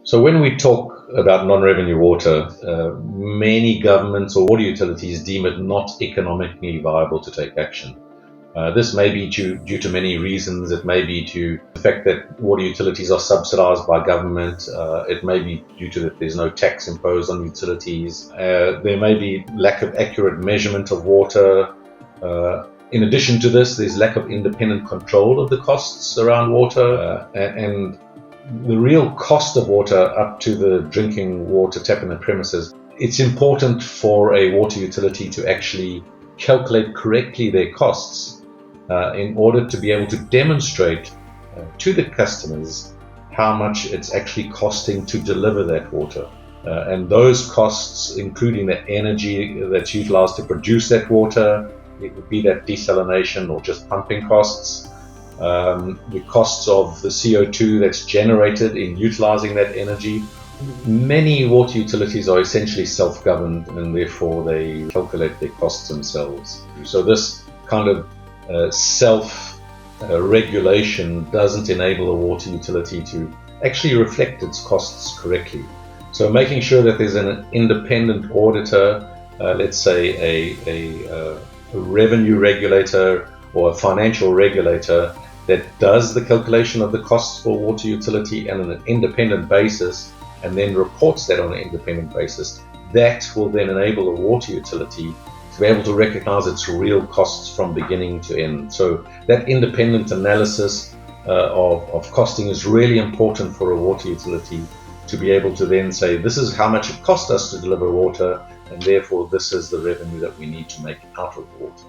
So when we talk about non-revenue water, many governments or water utilities deem it not economically viable to take action. This may be due to many reasons. It may be to the fact that water utilities are subsidized by government. It may be due to that there's no tax imposed on utilities. There may be lack of accurate measurement of water. In addition to this, there's lack of independent control of the costs around water, and the real cost of water up to the drinking water tap in the premises. It's important for a water utility to actually calculate correctly their costs in order to be able to demonstrate to the customers how much it's actually costing to deliver that water. And those costs, including the energy that's utilized to produce that water, it would be that desalination or just pumping costs, the costs of the CO2 that's generated in utilizing that energy. Many water utilities are essentially self-governed, and therefore they calculate their costs themselves. So this kind of self-regulation doesn't enable a water utility to actually reflect its costs correctly. So making sure that there's an independent auditor, let's say a revenue regulator or a financial regulator, that does the calculation of the costs for water utility and on an independent basis, and then reports that on an independent basis, that will then enable a water utility to be able to recognize its real costs from beginning to end. So that independent analysis of costing is really important for a water utility to be able to then say, this is how much it cost us to deliver water, and therefore this is the revenue that we need to make out of water.